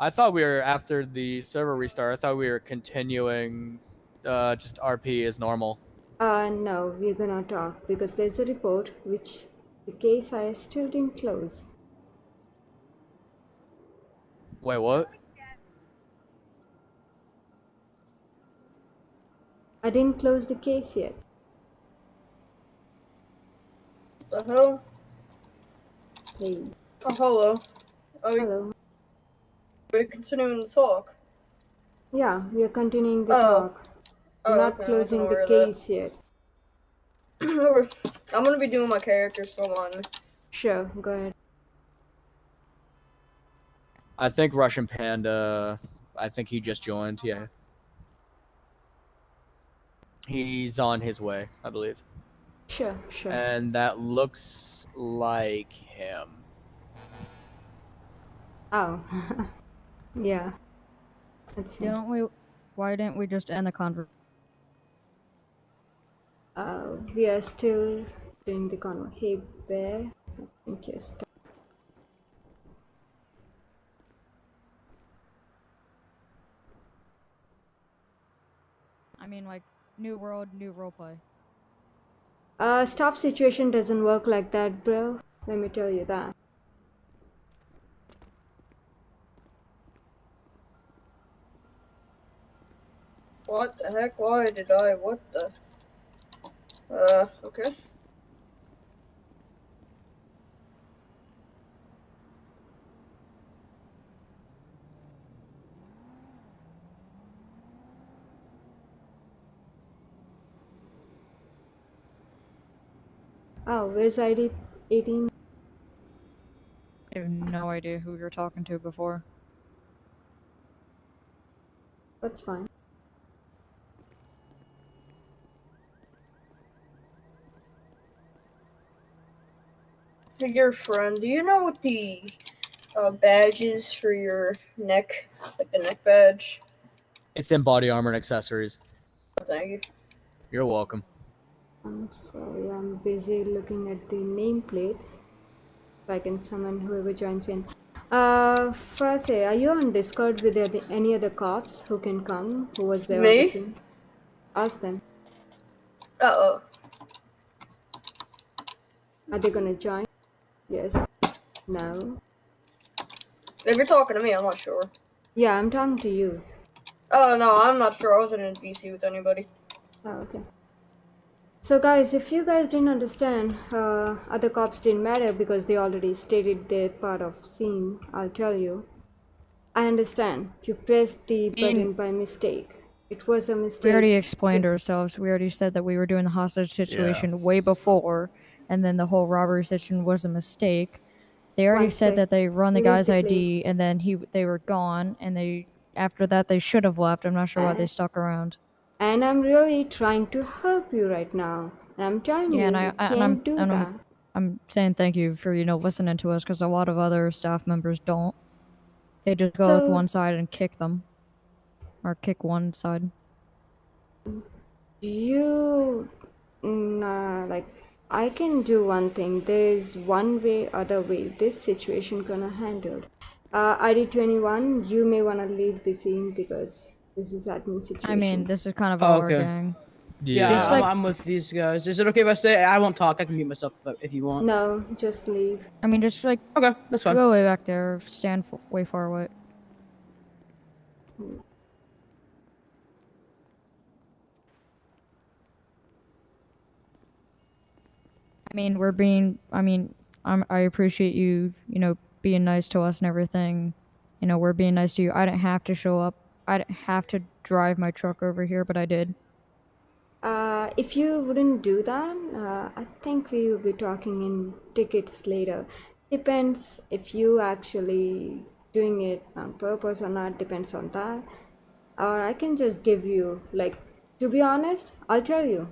I thought we were, after the server restart, I thought we were continuing just RP as normal. No, we're gonna talk because there's a report which the case I still didn't close. Wait, what? I didn't close the case yet. The hell? Hey. Oh, hello. Hello. We're continuing to talk. Yeah, we are continuing the Oh. talk. I'm not Okay, closing the I wasn't case yet. aware of that. I'm gonna be doing my characters, so on. Sure, go ahead. I think Russian Panda, I think he just joined, yeah. He's on his way, I believe. Sure. And that looks like him. Oh. Yeah. Let's see. Why didn't we just end the conversation? We are still doing the convo. Hey, Bear. I think you're stuck. I mean, like, new world, new roleplay. Staff situation doesn't work like that, bro. Let me tell you that. What the heck? Why did I? What the? Okay. Oh, where's ID 18? I have no idea who you're talking to before. That's fine. Hey, your friend, do you know what the badge is for your neck? Like the neck badge? It's in body armor and accessories. Oh, thank you. You're welcome. I'm sorry, I'm busy looking at the nameplates so I can summon whoever joins in. First, are you on Discord with any other cops who can come? Who was there on the Me? scene? Ask them. Uh-oh. Are they gonna join? Yes. No. If you're talking to me, I'm not sure. Yeah, I'm talking to you. Oh, no, I'm not sure. I wasn't in BC with anybody. Oh, okay. So guys, if you guys didn't understand, other cops didn't matter because they already stated their part of scene, I'll tell you. I understand. You pressed the button by mistake. It was a mistake. We already explained ourselves. We already said that we were doing the hostage situation way before, and then the whole robbery situation was a mistake. They already said that they run the guy's ID, and then they were gone, and after that they should have left. I'm not sure why they stuck around. And I'm really trying to help you right now. And I'm telling you, you can't do that. I'm saying thank you for, listening to us, because a lot of other staff members don't. They just go with one side and kick them. Or kick one side. I can do one thing. There's one way, other way this situation gonna handle. ID 21, you may wanna leave the scene because this is admin situation. I mean, this is kind of our gang. Yeah, I'm with these guys. Is it okay if I say I won't talk? I can mute myself if you want. No, just leave. I mean, just okay, that's fine. Go way back there. Stand way far away. I mean, I appreciate you, being nice to us and everything. We're being nice to you. I didn't have to show up. I didn't have to drive my truck over here, but I did. If you wouldn't do that, I think we will be talking in tickets later. Depends if you actually doing it on purpose or not, depends on that. Or I can just give you, to be honest, I'll tell you.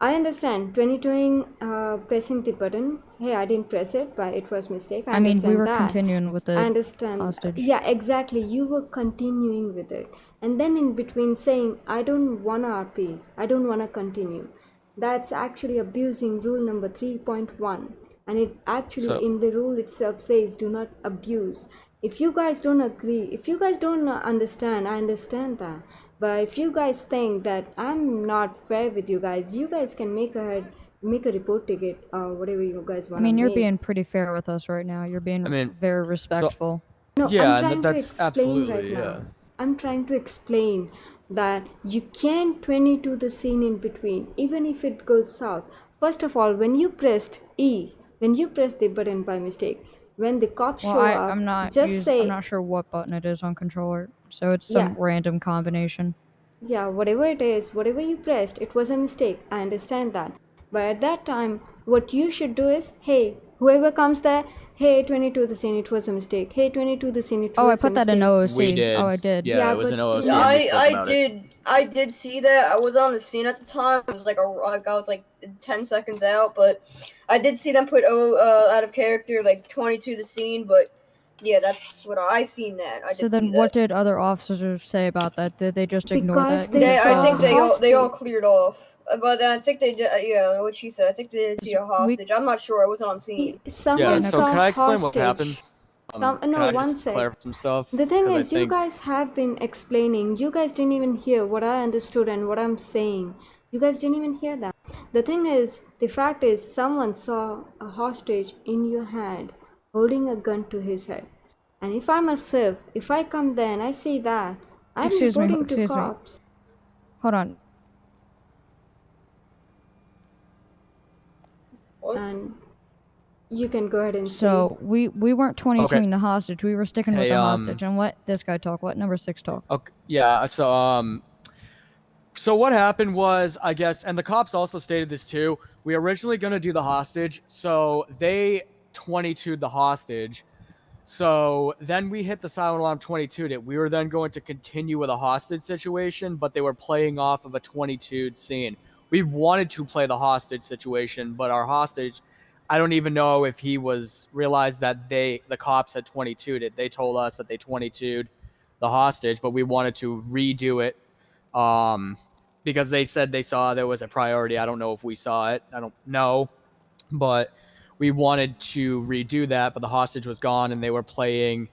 I understand 22ing pressing the button. Hey, I didn't press it, but it was mistake. I understand we were that. continuing with the hostage. Yeah, exactly. You were continuing with it. And then in between saying, I don't want to RP. I don't want to continue. That's actually abusing rule number 3.1. And it actually in the rule itself says do not abuse. If you guys don't agree, if you guys don't understand, I understand that. But if you guys think that I'm not fair with you guys can make a report ticket or whatever you guys I want to mean, you're make. being pretty fair with us right now. You're being I mean, very so respectful. No, I'm yeah, and trying to that's explain right absolutely now. yeah. I'm trying to explain that you can't 22 the scene in between, even if it goes south. First of all, when you pressed E, when you press the button by mistake, when the cops Well, show up, I'm just not sure what button it is on controller, so it's yeah, some random combination. yeah, whatever it is, whatever you pressed, it was a mistake. I understand that. But at that time, what you should do is, hey, whoever comes there, hey, 22 the scene, it was a mistake. Hey, 22 the scene, it Oh, I was a put that in mistake. We OOC. Oh, did. I did. Yeah, Yeah, it was but an OOC didn't- and we spoke about it. I did see that. I was on the scene at the time. I was like I was like 10 seconds out, but I did see them put out of character like 22 the scene, but yeah, that's what I seen that. I So did then, see what that. did other officers say about that? Did they just ignore because that? they They, It I saw saw think a them. they all hostage. cleared off, but I think they did. Yeah, what she said. I think they did see a We hostage. I'm not sure. I wasn't on scene. Yeah, Someone no, so saw can I explain what happened? hostage. Can No, I one just sec. clarify some stuff? The thing Because I is, you think guys have been explaining. You guys didn't even hear what I understood and what I'm saying. You guys didn't even hear that. The thing is, the fact is, someone saw a hostage in your hand, holding a gun to his head. And if I'm a civ, if I come there and I see that, I'm excuse me. reporting to Excuse me. cops. Hold on. What? And you can go ahead and So we weren't 22ing Okay. the hostage. We were sticking with Hey, the hostage. And let this guy talk. Let number 6 talk. okay, yeah, so what happened was, I guess, and the cops also stated this too, we were originally going to do the hostage, so they 22'd the hostage. So then we hit the silent alarm 22'd it. We were then going to continue with a hostage situation, but they were playing off of a 22'd scene. We wanted to play the hostage situation, but our hostage, I don't even know if he realized that the cops had 22'd it. They told us that they 22'd the hostage, but we wanted to redo it because they said they saw there was a priority. I don't know if we saw it. I don't know, but we wanted to redo that, but the hostage was gone and they were playing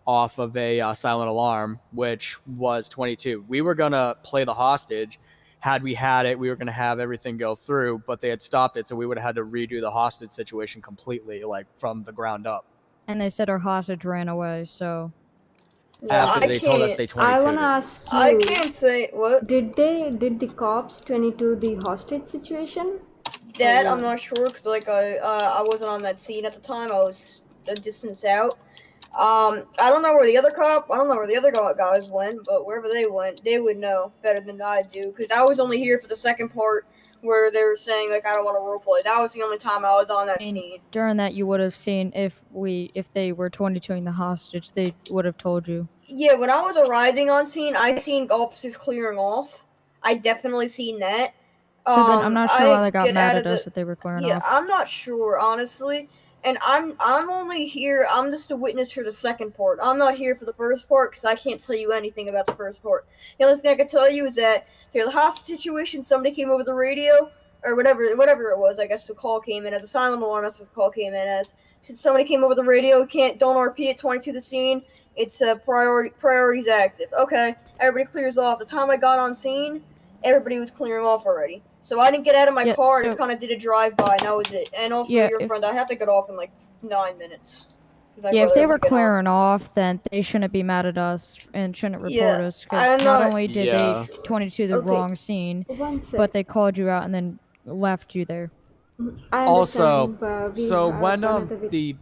off of a silent alarm, which was 22. We were going to play the hostage. Had we had it, we were going to have everything go through, but they had stopped it, so we would have had to redo the hostage situation completely, like from the ground up. And they said our hostage ran away, so... Yeah, After they told us they I 22'd wanna it. ask you. I can't say what. Did the cops 22 the hostage situation? That Oh, I'm not sure because like I wasn't on that scene at the time. I was a distance out. I don't know where the other guys went, but wherever they went, they would know better than I do because I was only here for the second part where they were saying like I don't want to roleplay. That was the only time I was on that scene. During that, you would have seen if they were 22ing the hostage, they would have told you. Yeah, when I was arriving on scene, I seen officers clearing off. I definitely seen that. So then I'm not sure I why they got get mad out at of us that they were clearing Yeah, off. I'm not sure honestly, and I'm only here. I'm just a witness for the second part. I'm not here for the first part because I can't tell you anything about the first part. The only thing I can tell you is that there's a hostage situation. Somebody came over the radio or whatever it was. I guess the call came in as a silent alarm. That's what the call came in as. Somebody came over the radio. Don't RP at 22 the scene. It's a priorities active. Okay, everybody clears off. The time I got on scene, everybody was clearing off already. So I didn't get out of my car. I just kind of did a drive-by, and that was it. And also, your friend, I have to get off in like 9 minutes. Yeah, if they were clearing off, then they shouldn't be mad at us and shouldn't report us. Because not only did they 22 the wrong scene, but they called you out and then left you there. Also, so when the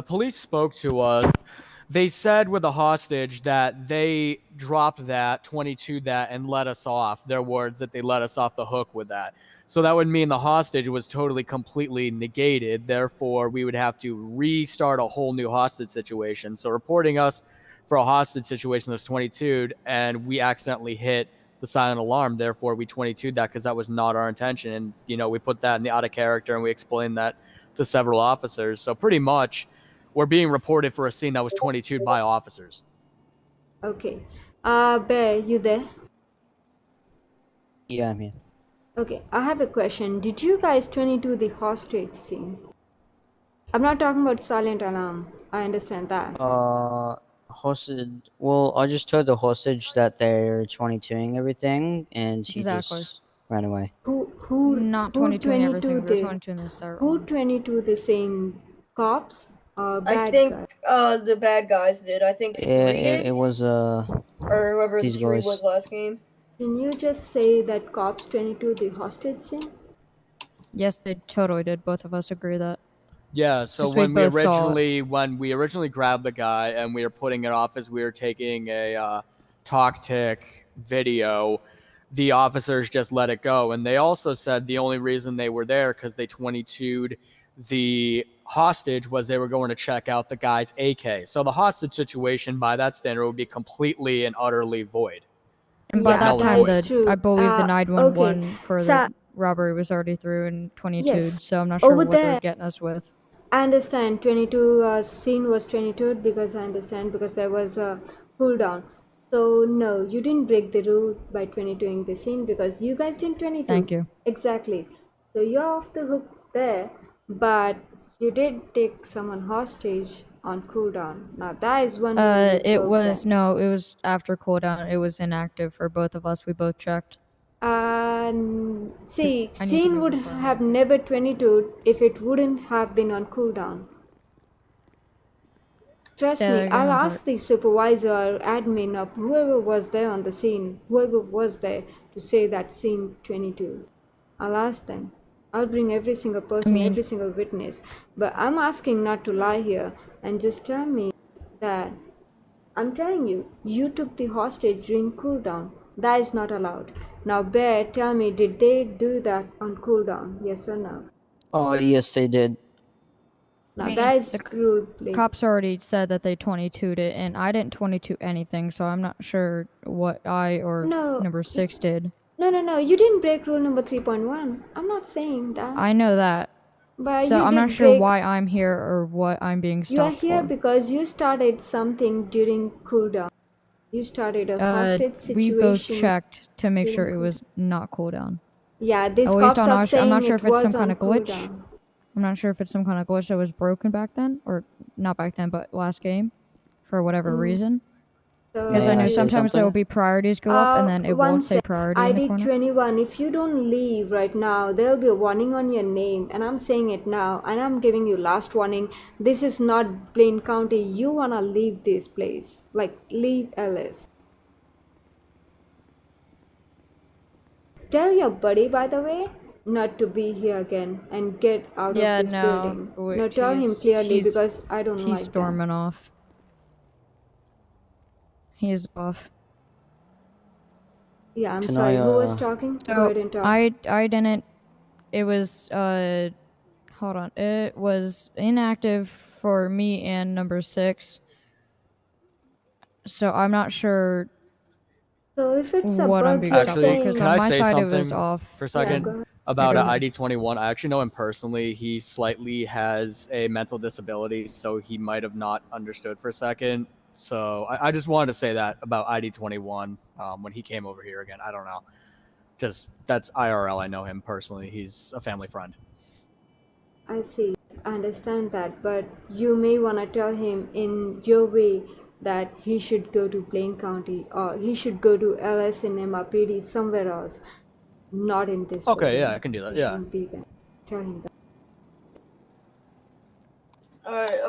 police spoke to us, they said with the hostage that they dropped that, 22 that, and let us off. Their words that they let us off the hook with that. So that would mean the hostage was totally, completely negated. Therefore, we would have to restart a whole new hostage situation. So reporting us for a hostage situation that's 22'd, and we accidentally hit the silent alarm. Therefore, we 22'd that because that was not our intention. And, we put that in the out of character and we explained that to several officers. So pretty much, we're being reported for a scene that was 22'd by officers. Okay. Bear, you there? Yeah, I'm here. Okay, I have a question. Did you guys 22 the hostage scene? I'm not talking about silent alarm. I understand that. hostage. Well, I just told the hostage that they're 22ing everything, and he Exactly. just ran away. Not 22ing everything. We were 22ing the start. Who 22 the same cops or bad I think guys? the bad guys did. I think 3 did. It was Or whoever the these 3 guys. was last game. Can you just say that cops 22 the hostage scene? Yes, they totally did. Both of us agree that. Yeah, so when we originally grabbed the guy and we were putting it off as we were taking a talk tick video, the officers just let it go. And they also said the only reason they were there because they 22'd the hostage was they were going to check out the guy's AK. So the hostage situation by that standard would be completely and utterly void. And by that time, I believe the 911 for the robbery was already through and 22'd, so I'm not sure what they're getting us with. I understand 22 scene was 22 because I understand because there was a cooldown. So no, you didn't break the rule by 22ing the scene because you guys didn't 22. Thank you. Exactly. So you're off the hook there, but you did take someone hostage on cooldown. Now that is one. It was after cooldown. It was inactive for both of us. We both checked. See, scene would have never 22 if it wouldn't have been on cooldown. Trust me, I'll ask the supervisor or admin of whoever was there on the scene, whoever was there to say that scene 22. I'll ask them. I'll bring every single person, every single witness. But I'm asking not to lie here and just tell me that I'm telling you, you took the hostage during cooldown. That is not allowed. Now, Bear, tell me, did they do that on cooldown? Yes or no? Oh, yes, they did. Now, that is rude. Cops already said that they 22'd it, and I didn't 22 anything, so I'm not sure what I or number 6 did. No, you didn't break rule number 3.1. I'm not saying that. I know that. But so I'm not sure why I'm here or what I'm being stopped for. You are here because you started something during cooldown. You started a hostage situation. We both checked to make sure it was not cooldown. Yeah, these cops are saying I'm not sure it if it's was some kind of glitch. Cooldown. I'm not sure if it's some kind of glitch that was broken back then, or not back then, but last game, for whatever reason. Because I know sometimes there will be priorities go up and then it won't say priority in the corner. ID 21, if you don't leave right now, there will be a warning on your name. And I'm saying it now. And I'm giving you last warning. This is not Blaine County. You want to leave this place. Like, leave Ellis. Tell your buddy, by the way, not to be here again and get out of this building. No, tell him clearly because I don't like that. He's storming off. He is off. Yeah, I'm sorry. Who was talking? So go ahead and talk. I didn't. It was hold on. It was inactive for me and number 6. So I'm not sure. So if it's what I'm being stopped for, because on my side it was off for a second about ID 21? I actually know him personally. He slightly has a mental disability, so he might have not understood for a second. So I just wanted to say that about ID 21 when he came over here again. I don't know. Just that's IRL. I know him personally. He's a family friend. I see. I understand that. But you may want to tell him in your way that he should go to Blaine County or he should go to LS in MRPD somewhere else. Not in this Okay, building. yeah, I can do that. He yeah. shouldn't be there. Tell him that.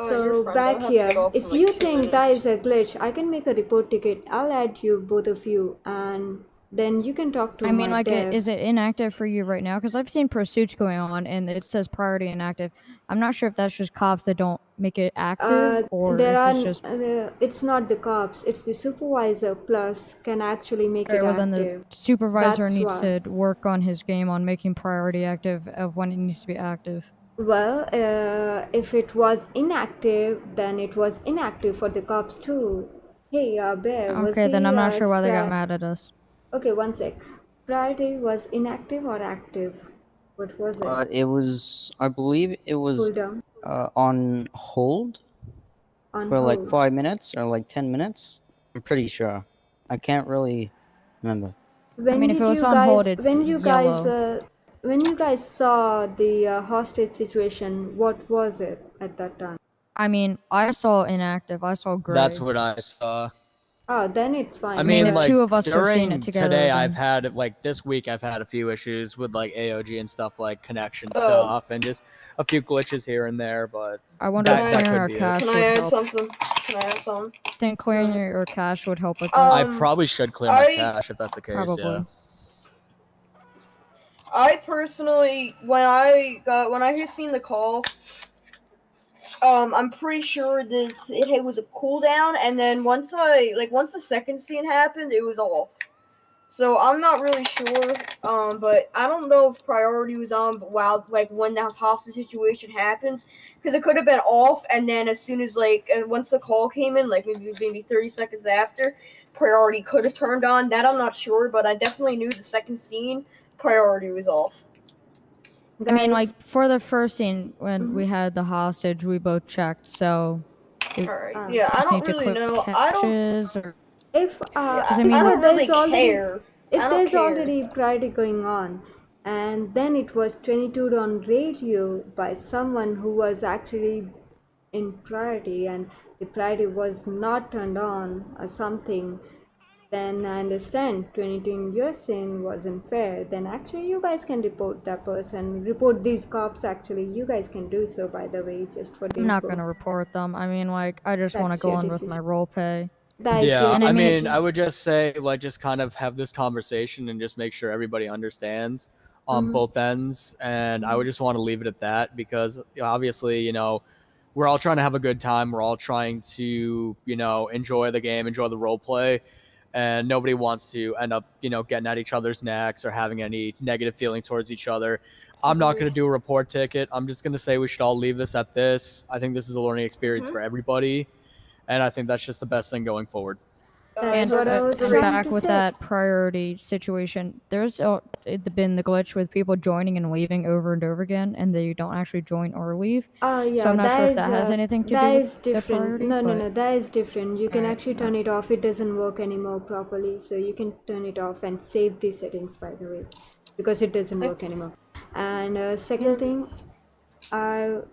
So back here, if you think that is a glitch, I can make a report ticket. I'll add you, both of you, and then you can talk to I mean, my like, dev. is it inactive for you right now? Because I've seen pursuits going on, and it says priority inactive. I'm not sure if that's just cops that don't make it active, or if it's just... it's not the cops, it's the supervisor plus can actually make it active. Then the supervisor needs to work on his game on making priority active of when it needs to be active. Well, if it was inactive, then it was inactive for the cops too. Hey, Bear, okay, then I'm not sure why they got mad at us. Okay, one sec. Priority was inactive or active? What was it? It was, I believe it was on hold for like 5 minutes or like 10 minutes. I'm pretty sure. I can't really remember. When I mean, if it was on hold, it's yellow. When you guys saw the hostage situation, what was it at that time? I mean, I saw inactive. I saw gray. That's what I saw. Oh, then it's fine. I mean, if like, two of us have seen during it together, today, then... I've had, like, this week, I've had a few issues with, like, AOG and stuff, like, connection stuff, and just a few glitches here and there, but I wonder if clearing our cache Can I add something? Can I add something? I think clearing your cache would help with that. I probably should clear my cache if that's the case, probably. yeah. I personally, when I seen the call, I'm pretty sure that it was a cooldown, and then once the second scene happened, it was off. So I'm not really sure, but I don't know if priority was on when the hostage situation happens, because it could have been off, and then as soon as once the call came in, like maybe 30 seconds after, priority could have turned on. That I'm not sure, but I definitely knew the second scene priority was off. I mean, like, for the first scene, when we had the hostage, we both checked, so... Alright, yeah, I don't really know. I don't really care. If there's already priority going on, and then it was 22 on radio by someone who was actually in priority, and the priority was not turned on or something, then I understand 22 in your scene wasn't fair. Then actually you guys can report that person. Report these cops, actually. You guys can do so, by the way, just for the I'm not gonna report them. I mean, like, I just want to go on with my role play. Yeah, I mean, I would just say, like, just kind of have this conversation and just make sure everybody understands on both ends. And I would just want to leave it at that because obviously, you know, we're all trying to have a good time. We're all trying to, you know, enjoy the game, enjoy the role play. And nobody wants to end up, you know, getting at each other's necks or having any negative feeling towards each other. I'm not going to do a report ticket. I'm just going to say we should all leave this at this. I think this is a learning experience for everybody. And I think that's just the best thing going forward. And back with that priority situation, there's been the glitch with people joining and leaving over and over again, and they don't actually join or leave. Oh yeah, so I'm not sure if that has anything to do with the priority. No, that is different. You can actually turn it off. It doesn't work anymore properly, so you can turn it off and save the settings, by the way, because it doesn't work anymore. And second thing,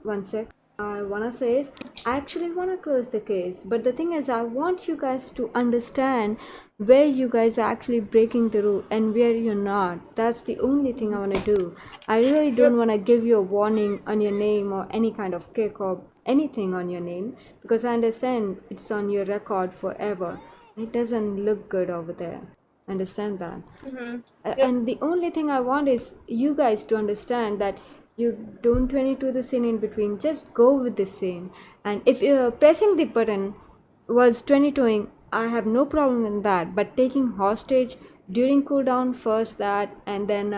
one sec. I wanna say is, I actually wanna close the case, but the thing is, I want you guys to understand where you guys are actually breaking the rule and where you're not. That's the only thing I wanna do. I really don't wanna give you a warning on your name or any kind of kick or anything on your name, because I understand it's on your record forever. It doesn't look good over there. Understand that? And the only thing I want is you guys to understand that you don't 22 the scene in between, just go with the scene. And if you're pressing the button was 22ing, I have no problem in that, but taking hostage during cooldown first, that, and then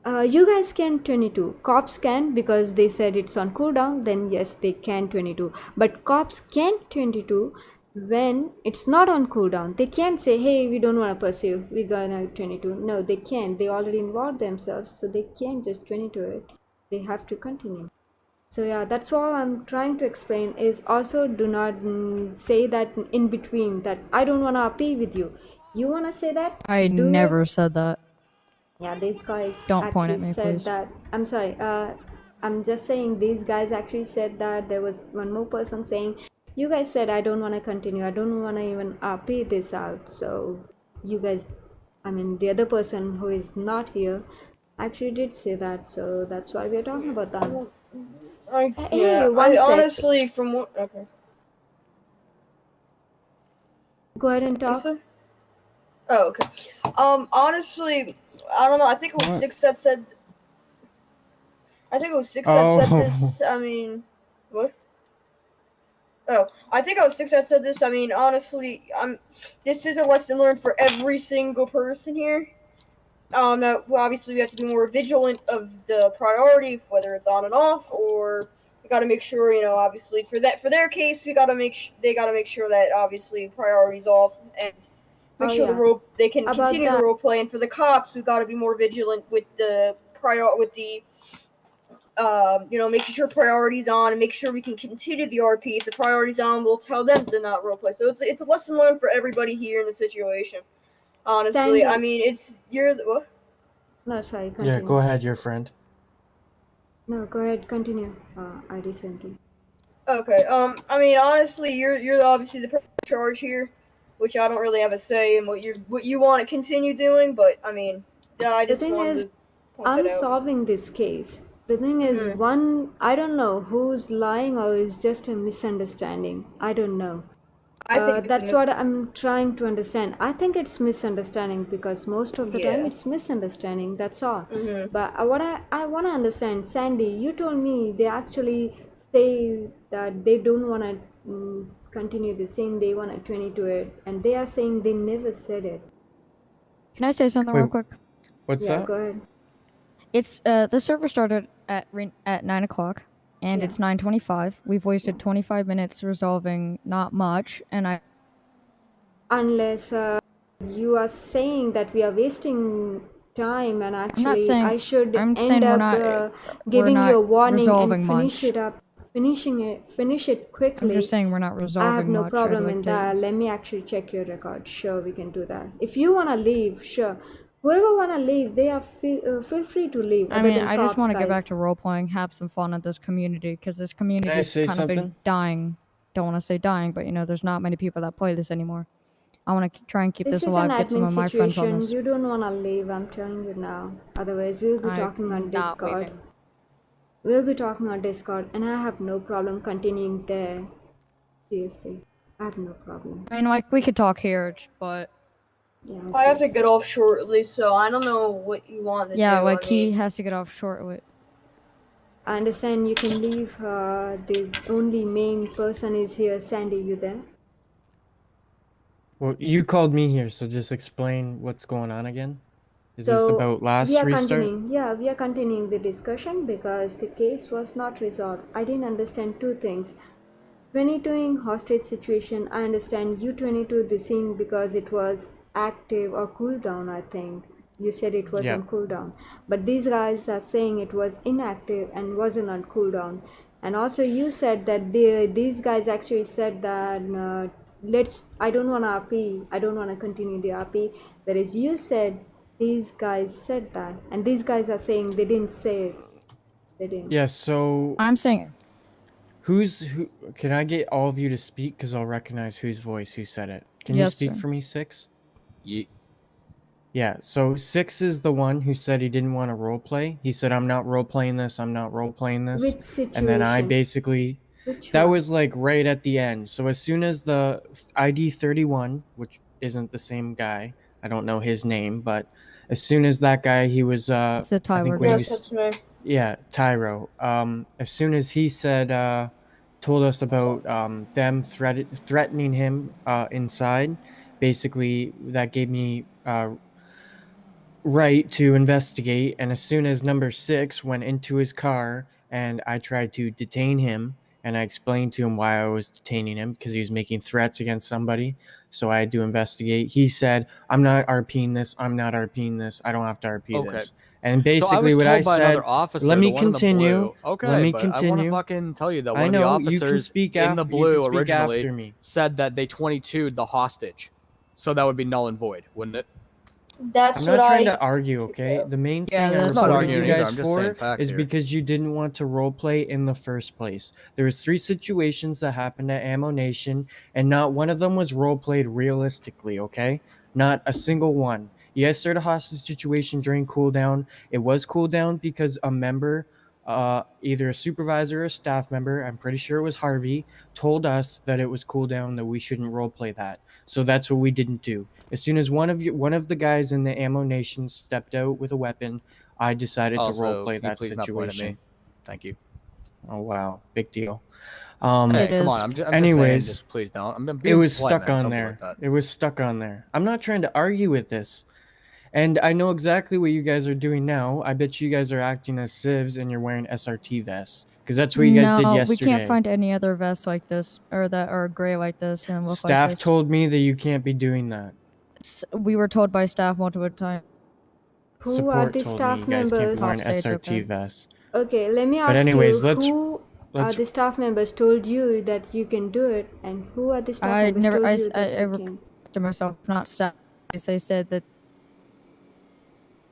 you guys can 22. Cops can, because they said it's on cooldown, then yes, they can 22. But cops can't 22 when it's not on cooldown. They can't say, hey, we don't want to pursue, we're gonna 22. No, they can't. They already involved themselves, so they can't just 22 it. They have to continue. So yeah, that's all I'm trying to explain, is also do not say that in between that I don't want to RP with you. You want to say that? I never said that. Yeah, these guys don't point at me, said please. that. I'm sorry, I'm just saying these guys actually said that. There was one more person saying, you guys said I don't want to continue, I don't want to even RP this out. So you guys, I mean the other person who is not here actually did say that, so that's why we're talking about that. Honestly, from what... Okay. Go ahead and talk. Oh, okay. Honestly, I don't know. I think it was Six that said... that said this. I mean... What? Oh, I think it was Six that said this. I mean, honestly, this is a lesson learned for every single person here. That obviously we have to be more vigilant of the priority, whether it's on and off, or we got to make sure, you know, obviously for their case, they got to make sure that obviously priority's off and make sure they can continue the role play. And for the cops, we got to be more vigilant with the you know, making sure priority's on and make sure we can continue the RP. If the priority's on, we'll tell them to not role play. So it's a lesson learned for everybody here in the situation. Honestly, I mean, what? No, sorry, continue. Yeah, go ahead, your friend. No, go ahead, continue. I recently. Okay. I mean, honestly, you're obviously the person in charge here, which I don't really have a say in what you want to continue doing. But I mean, yeah, I The just thing wanted is, to point that I'm out. solving this case. The thing is, I don't know who's lying or is just a misunderstanding. I don't know. I think That's what I'm trying to understand. I think it's misunderstanding because most of the time yeah. it's misunderstanding. That's all. Mm-hmm. But what I want to understand, Sandy, you told me they actually say that they don't want to continue the same. They want to 22 it, and they are saying they never said it. Can I say something real quick? What's Yeah, that? go ahead. It's the server started at 9 o'clock, and it's 9:25. We've wasted 25 minutes resolving not much, and Unless you are saying that we are wasting time, and I'm not actually saying I should I'm end saying up we're giving not you a warning and resolving finish much. it up, finish it I'm quickly. just saying we're not I have resolving no much. problem I'd like in to. that. Let me actually check your record. Sure, we can do that. If you want to leave, sure. Whoever want to leave, they are feel free to leave. I mean, I just want to get back to role playing, have some fun at this community, because this community is kind of been dying. Don't want to say dying, but you know, there's not many people that play this anymore. I want to try and keep this alive, get some of my friends on this. You don't want to leave, I'm telling you now. Otherwise, we'll be talking on Discord. Leaving. We'll be talking on Discord, and I have no problem continuing there. Seriously, I have no problem. I mean, like, we could talk here, but... Yeah, I have to get off shortly, so I don't know what you want to do. Yeah, like, he has to get off shortly. I understand you can leave. The only main person is here. Sandy, you there? Well, you called me here, so just explain what's going on again. Is this about last restart? We are continuing the discussion because the case was not resolved. I didn't understand two things. 22ing hostage situation, I understand you 22 the scene because it was active or cooldown, I think. You said it was on cooldown. But these guys are saying it was inactive and wasn't on cooldown. And also you said that these guys actually said that I don't want to RP, I don't want to continue the RP. Whereas you said these guys said that. And these guys are saying they didn't say it. They didn't. Yeah, so... I'm saying... Who? Can I get all of you to speak? Because I'll recognize whose voice who said it. Can you speak for me, Six? Yeah, so Six is the one who said he didn't want to roleplay. He said, I'm not roleplaying this, I'm not roleplaying this. Which situation? And then I basically... That was like right at the end. So as soon as the ID 31, which isn't the same guy, I don't know his name, but as soon as that guy, he was... It's a Tyler. Yes, that's me. Yeah, Tyro. As soon as he said, told us about them threatening him inside, basically that gave me right to investigate. And as soon as number 6 went into his car and I tried to detain him, and I explained to him why I was detaining him because he was making threats against somebody, so I had to investigate. He said, I'm not RPing this, I'm not RPing this, I don't have to RP this. And basically what I said, let me continue. Okay, let me but continue. I want to fucking tell you that one I of the know, officers in the blue originally said that they 22'd the hostage. So that would be null and void, wouldn't it? That's I'm not trying to argue, okay? The main thing I reported you guys for is because you didn't want to roleplay in the first place. There was 3 situations that happened at Ammo Nation, and not one of them was roleplayed realistically, okay? Not a single one. You guys started a hostage situation during cooldown. It was cooldown because a member, either a supervisor or a staff member, I'm pretty sure it was Harvey, told us that it was cooldown, that we shouldn't roleplay that. So that's what we didn't do. As soon as one of the guys in the Ammo Nation stepped out with a weapon, I decided to roleplay that situation. Not point at me? Thank you. Oh wow, big deal. Hey, come on. I'm just saying, just please don't. It was stuck on there. It was stuck on there. I'm not trying to argue with this. And I know exactly what you guys are doing now. I bet you guys are acting as civs and you're wearing SRT vests. Because that's what you guys did yesterday. We can't find any other vests like this, or that are gray like this and look Staff like this. told me that you can't be doing that. We were told by staff multiple times. Who are the staff members? Can't be wearing SRT vests. Okay, let me ask who are the staff members told you that you can do it, and who are the staff members told you that you can? To myself, not staff. They said that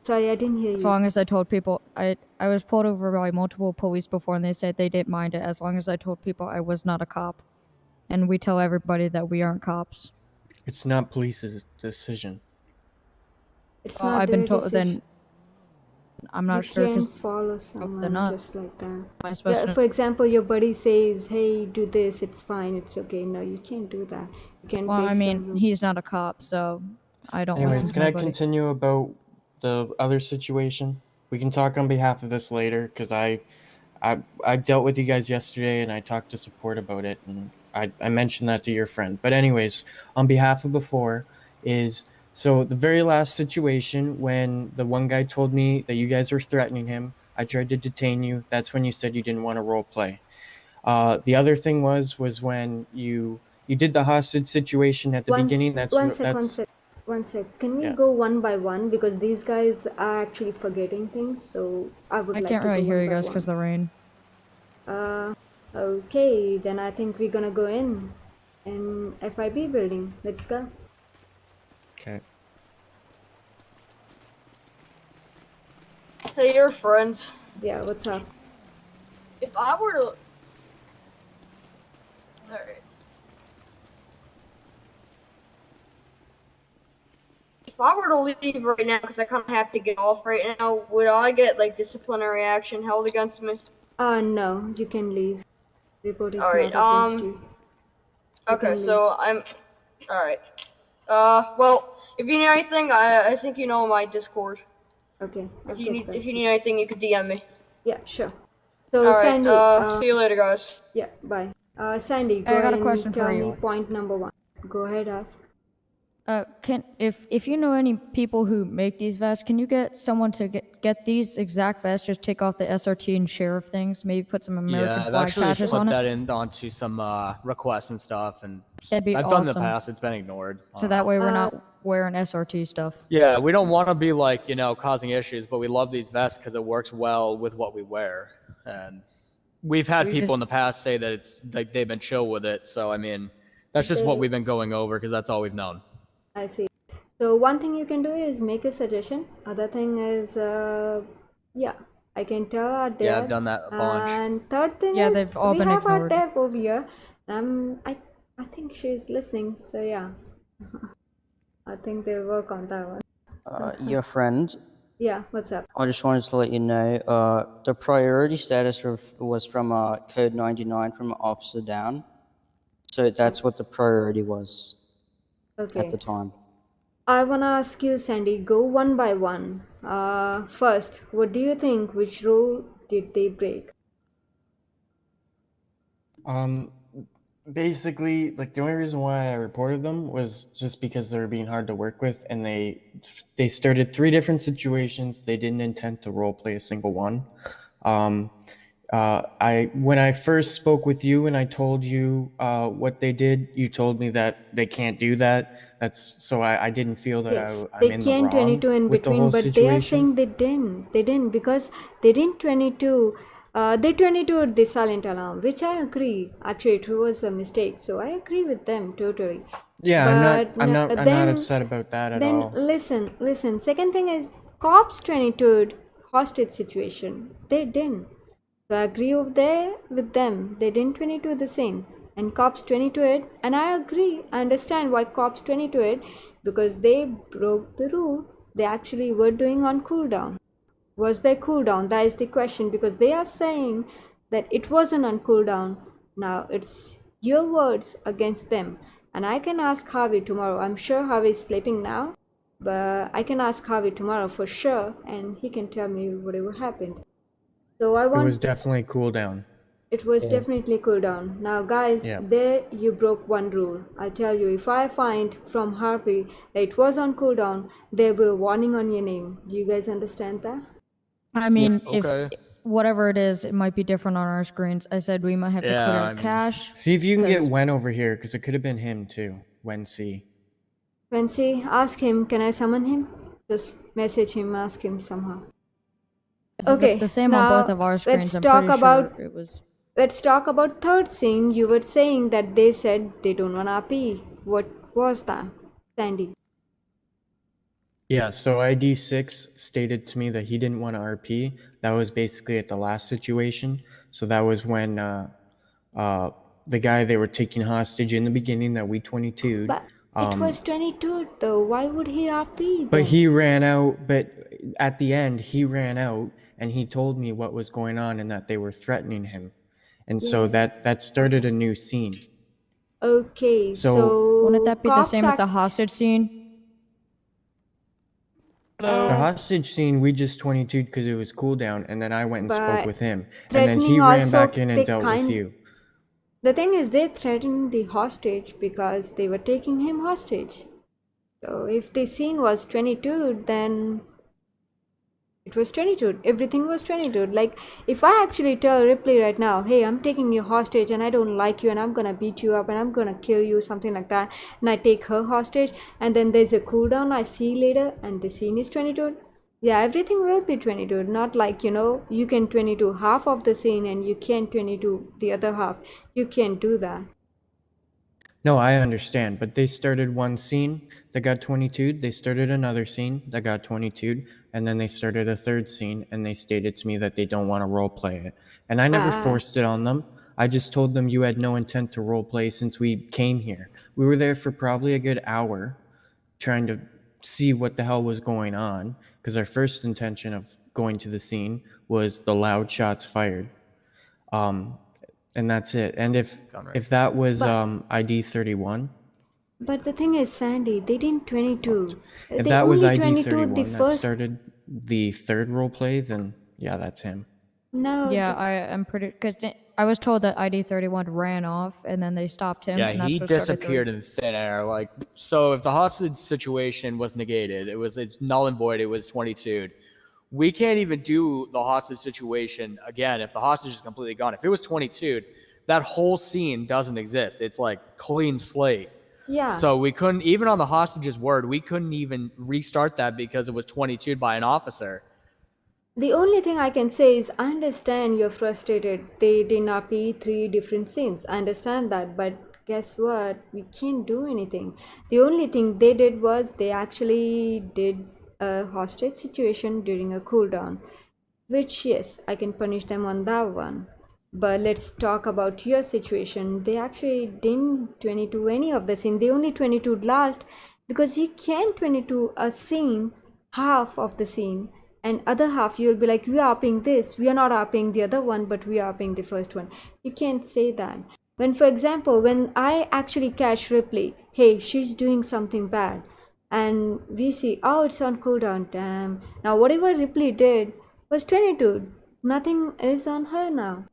Sorry, I didn't hear you. As long as I told people, I was pulled over by multiple police before, and they said they didn't mind it as long as I told people I was not a cop. And we tell everybody that we aren't cops. It's not police's decision. It's not I've been told. decision. Then I'm not sure You because can't follow someone just like that. Am I supposed to? For example, your buddy says, "Hey, do this. It's fine. It's okay." No, you can't do that. You can't. Well, I mean, he's not a cop, so I don't. Anyways, can I continue about the other situation? We can talk on behalf of this later because I dealt with you guys yesterday and I talked to support about it and I mentioned that to your friend. But anyways, on behalf of before is so the very last situation when the one guy told me that you guys were threatening him, I tried to detain you. That's when you said you didn't want to role play. The other thing was when you did the hostage situation at the beginning. One sec. Can we go one by one because these guys are actually forgetting things. So I can't really hear you guys because of the rain. Okay, then I think we're gonna go in FIB building. Let's go. Okay. Hey, your friends. Yeah, what's up? If I were to... Alright. If I were to leave right now, because I kind of have to get off right now, would I get, like, disciplinary action held against me? No, you can leave. Report is not against you. Okay, so I'm... Alright. Well, if you need anything, I think you know my Discord. Okay. If you need anything, you could DM me. Yeah, sure. So Alright, Sandy, see you later, guys. Yeah, bye. Sandy, go ahead and tell me point number 1. Go ahead, ask. If you know any people who make these vests, can you get someone to get these exact vests? Just take off the SRT and sheriff things. Maybe put some American flag patches on it. Yeah, I've actually put that onto some requests and stuff, and That'd be I've awesome. done in the past. It's been ignored. So that way we're not wearing SRT stuff. Yeah, we don't want to be like causing issues, but we love these vests because it works well with what we wear, and we've had people in the past say that it's like they've been chill with it. So I mean, that's just what we've been going over because that's all we've known. I see. So one thing you can do is make a suggestion. Other thing is, I can tell our devs. Yeah, I've done that a bunch. And third thing is, they've all we been have ignored. our dev over here. I think she's listening. So yeah, I think they'll work on that one. Your friend. Yeah, what's up? I just wanted to let you know, the priority status was from code 99 from officer down. So that's what the priority was at the time. I want to ask you, Sandy, go one by one. First, what do you think? Which rule did they break? Basically, like the only reason why I reported them was just because they were being hard to work with, and they started 3 different situations. They didn't intend to role play a single one. When I first spoke with you and I told you what they did, you told me that they can't do that. So I didn't feel that I'm in the wrong 22 in with between, the whole but situation. they are saying they didn't because they didn't 22. They 22 the silent alarm, which I agree. Actually, it was a mistake, so I agree with them totally. Yeah, I'm not upset about that at all. Then listen. Second thing is cops 22 hostage situation. They didn't. So I agree over there with them. They didn't 22 the same. And cops 22 it, and I agree. I understand why cops 22 it, because they broke the rule. They actually were doing on cooldown. Was there cooldown? That is the question, because they are saying that it wasn't on cooldown. Now it's your words against them. And I can ask Harvey tomorrow. I'm sure Harvey is sleeping now, but I can ask Harvey tomorrow for sure, and he can tell me whatever happened. So it was definitely cooldown. It was definitely cooldown. Now guys, there you broke one rule. I tell you, if I find from Harvey that it was on cooldown, there will be a warning on your name. Do you guys understand that? I mean, if whatever it is, it might be different on our screens. I said we might have to clear cache. See if you can get Wen over here, because it could have been him too. Wen C. Wen C, ask him. Can I summon him? Just message him, ask him somehow. Okay, it's the same now on both of our screens. Let's talk about third scene. You were saying that they said they don't want RP. What was that, Sandy? Yeah, so ID 6 stated to me that he didn't want to RP. That was basically at the last situation. So that was when the guy they were taking hostage in the beginning that we 22'd. But it was 22 though. Why would he RP then? But he ran out, but at the end, he ran out and he told me what was going on and that they were threatening him. And so that started a new scene. Okay, so wouldn't that be the same as the hostage scene? The hostage scene, we just 22'd because it was cooldown, and then I went and spoke with him. And then he ran back in and dealt with you. The thing is, they threatened the hostage because they were taking him hostage. So if the scene was 22, then it was 22. Everything was 22. Like, if I actually tell Ripley right now, hey, I'm taking you hostage and I don't like you and I'm gonna beat you up and I'm gonna kill you, something like that, and I take her hostage, and then there's a cooldown I see later and the scene is 22, yeah, everything will be 22. Not like, you can 22 half of the scene and you can't 22 the other half. You can't do that. No, I understand, but they started one scene that got 22'd, they started another scene that got 22'd, and then they started a third scene, and they stated to me that they don't want to roleplay it. And I never forced it on them. I just told them you had no intent to roleplay since we came here. We were there for probably a good hour trying to see what the hell was going on, because our first intention of going to the scene was the loud shots fired. And that's it. And if that was ID 31. But the thing is, Sandy, they didn't 22. If that was ID 31 that started the third role play, then yeah, that's him. No. Yeah, I am pretty, because I was told that ID 31 ran off and then they stopped him. Yeah, and that's he disappeared in thin air. Like, so if the hostage situation was negated, it's null and void. It was 22'd. We can't even do the hostage situation again if the hostage is completely gone. If it was 22'd, that whole scene doesn't exist. It's like clean slate. Yeah. So we couldn't, even on the hostage's word, we couldn't even restart that because it was 22'd by an officer. The only thing I can say is I understand you're frustrated. They did not be 3 different scenes. I understand that, but guess what? We can't do anything. The only thing they did was they actually did a hostage situation during a cooldown, which yes, I can punish them on that one. But let's talk about your situation. They actually didn't 22 any of the scene. They only 22'd last, because you can't 22 a scene, half of the scene, and other half you'll be like, we are upping this, we are not upping the other one, but we are upping the first one. You can't say that. When, for example, when I actually catch Ripley, hey, she's doing something bad, and we see, oh, it's on cooldown, damn. Now whatever Ripley did was 22. Nothing is on her now.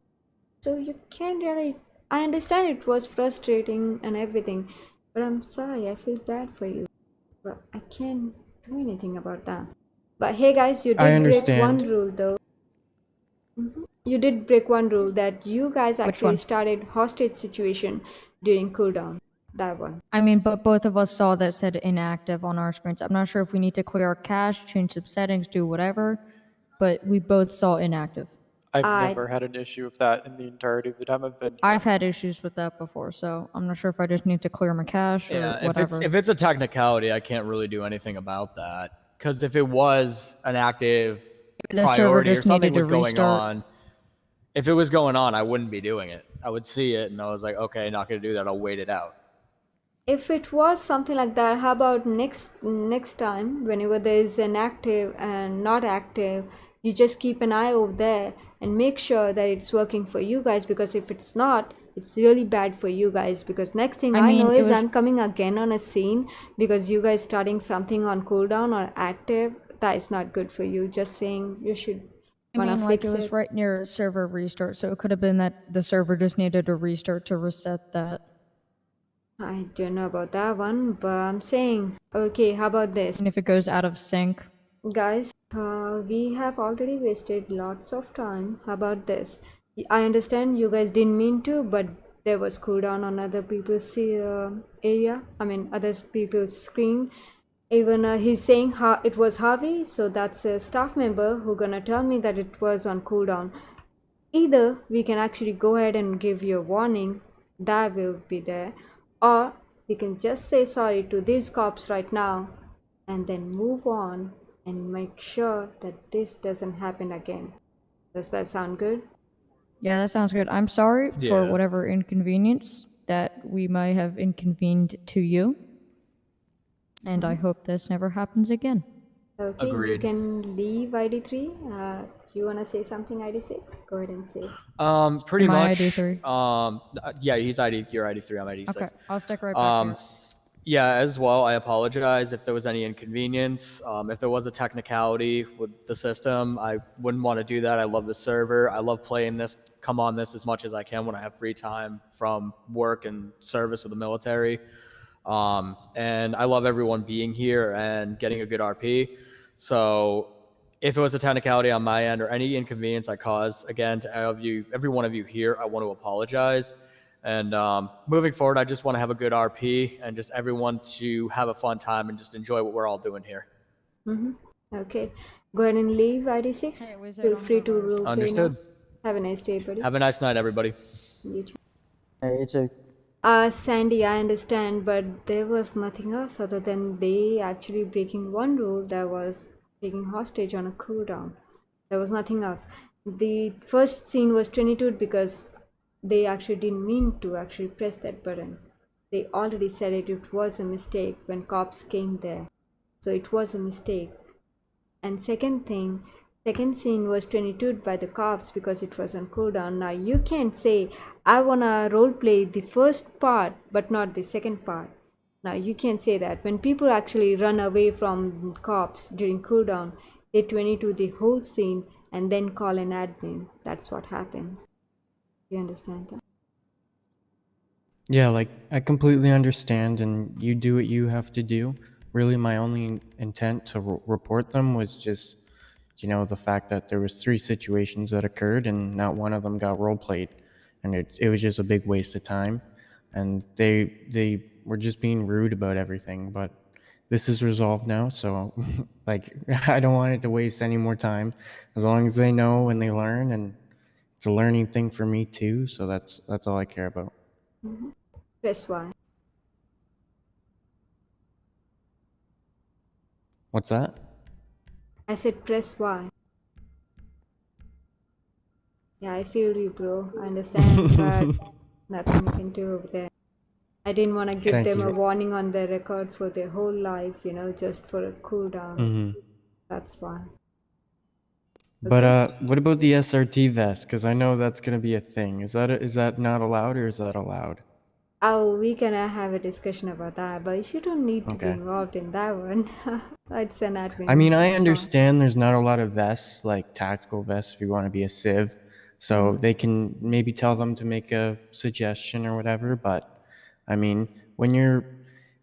So you can't really, I understand it was frustrating and everything, but I'm sorry, I feel bad for you. But I can't do anything about that. But hey guys, you did break one rule though. You did break one rule, that you guys actually started hostage situation during cooldown. That one. I mean, but both of us saw that said inactive on our screens. I'm not sure if we need to clear our cache, change some settings, do whatever, but we both saw inactive. I've never had an issue with that in the entirety of the time I've been here. I've had issues with that before, so I'm not sure if I just need to clear my cache or whatever. If it's a technicality, I can't really do anything about that. Because if it was an active priority or something was going on, if it was going on, I wouldn't be doing it. I would see it and I was like, okay, not going to do that. I'll wait it out. If it was something like that, how about next time, whenever there is an active and not active, you just keep an eye over there and make sure that it's working for you guys, because if it's not, it's really bad for you guys, because next thing I know is I'm coming again on a scene because you guys starting something on cooldown or active. That is not good for you. Just saying, you should like it was right near server restart, so it could have been that the server just needed a restart to reset that. I don't know about that one, but I'm saying, okay, how about this? And if it goes out of sync? Guys, we have already wasted lots of time. How about this? I understand you guys didn't mean to, but there was cooldown on other people's area. I mean, other people's screen. Even he's saying it was Harvey, so that's a staff member who gonna tell me that it was on cooldown. Either we can actually go ahead and give you a warning, that will be there, or we can just say sorry to these cops right now and then move on and make sure that this doesn't happen again. Does that sound good? Yeah, that sounds good. I'm sorry for whatever inconvenience that we might have inconvened to you. And I hope this never happens again. Okay, Agreed. You can leave ID3. You want to say something, ID6? Go ahead and say. Pretty much. ID3? Yeah, you're ID3, I'm ID6. Okay, I'll stick right back here. Yeah, as well, I apologize if there was any inconvenience. If there was a technicality with the system, I wouldn't want to do that. I love the server. I love playing this, come on this as much as I can when I have free time from work and service with the military. And I love everyone being here and getting a good RP. So if it was a technicality on my end or any inconvenience I caused, again, to every one of you here, I want to apologize. And moving forward, I just want to have a good RP and just everyone to have a fun time and just enjoy what we're all doing here. Okay. Go ahead and leave, ID6. Feel free to roleplay. Understood. Now. Have a nice day, buddy. Have a nice night, everybody. You too. It's a Sandy, I understand, but there was nothing else other than they actually breaking one rule that was taking hostage on a cooldown. There was nothing else. The first scene was 22 because they actually didn't mean to actually press that button. They already said it was a mistake when cops came there. So it was a mistake. And second scene was 22'd by the cops because it was on cooldown. Now you can't say, I wanna roleplay the first part but not the second part. Now you can't say that. When people actually run away from cops during cooldown, they 22 the whole scene and then call an admin. That's what happens. You understand that? Yeah, like, I completely understand, and you do what you have to do. Really, my only intent to report them was just, you know, the fact that there was 3 situations that occurred, and not one of them got role-played. And it was just a big waste of time. And they were just being rude about everything, but this is resolved now, so, like, I don't want it to waste any more time. As long as they know and they learn, and it's a learning thing for me too, so that's all I care about. Press Y. What's that? I said press Y. Yeah, I feel you, bro. I understand, but nothing you can do over there. I didn't want to give them a warning on their record for their whole life, you know, just for a cooldown. That's why. But what about the SRT vest? Because I know that's gonna be a thing. Is that not allowed, or is that allowed? Oh, we can have a discussion about that, but you don't need to be involved in that one. It's an admin. I mean, I understand there's not a lot of vests, like tactical vests, if you want to be a civ. So they can maybe tell them to make a suggestion or whatever. But I mean, when you're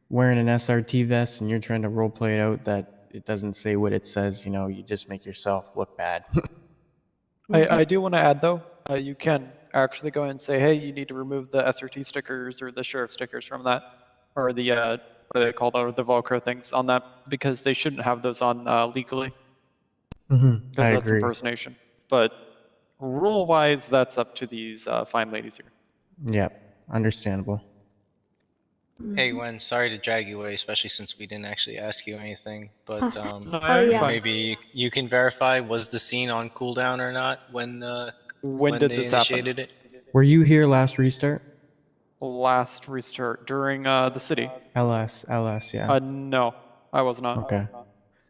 wearing an SRT vest and you're trying to roleplay it out that it doesn't say what it says, you know, you just make yourself look bad. I do want to add, though, you can actually go and say, hey, you need to remove the SRT stickers or the sheriff stickers from that, or the, what are they called, or the Velcro things on that, because they shouldn't have those on legally. Because that's agree. impersonation. But rule-wise, that's up to these fine ladies here. Yep, understandable. Hey, Gwen, sorry to drag you away, especially since we didn't actually ask you anything. But maybe you can verify, was the scene on cooldown or not when did they this initiated happen? it? Were you here last restart? Last restart during the city. LS, yeah. No, I was not. Okay.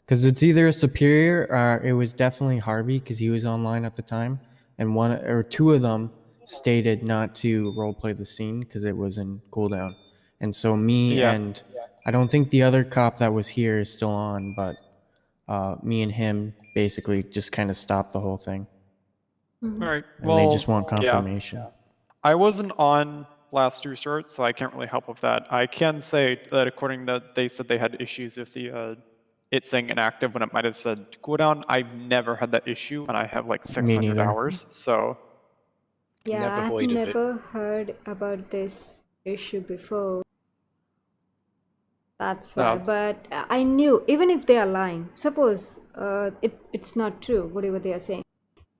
Because it's either a superior or it was definitely Harvey because he was online at the time, and 1 or 2 of them stated not to roleplay the scene because it was in cooldown. And so and I don't think the other cop that was here is still on, but me and him basically just kind of stopped the whole thing. All right. And they just want confirmation. Yeah. I wasn't on last restart, so I can't really help with that. I can say that according to they said they had issues with the it saying inactive when it might have said cooldown. I've never had that issue, and I have like 600 hours, so. Yeah, I've never heard about this issue before. That's why, but I knew, even if they are lying, suppose it's not true, whatever they are saying.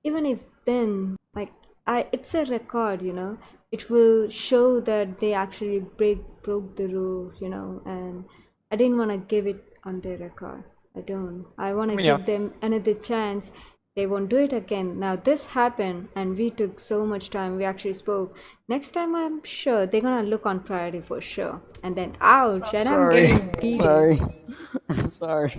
Even if then, like, it's a record, you know, it will show that they actually broke the rule, you know, and I didn't want to give it on their record. I don't. I want to give them another chance. They won't do it again. Now this happened and we took so much time. We actually spoke. Next time I'm sure they're gonna look on priority for sure. And then ouch, and I'm getting beaten. Sorry. I'm sorry.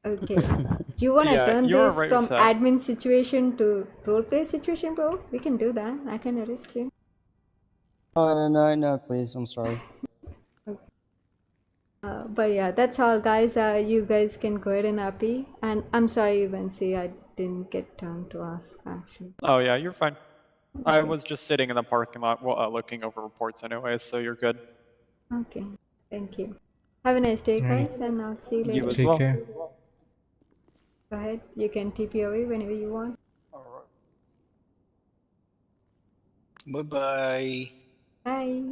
Okay. Do you wanna turn this from admin situation to roleplay situation, bro? We can do that. I can arrest you. Oh no, please. I'm sorry. But yeah, that's all, guys. You guys can go ahead and happy. And I'm sorry, Vinci, I didn't get time to ask actually. Oh yeah, you're fine. Okay. I was just sitting in the parking lot looking over reports anyway, so you're good. Okay, thank you. Have a nice day, guys, and I'll see you later. You as well. Care. Go ahead, you can TP away whenever you want. Bye-bye. Bye.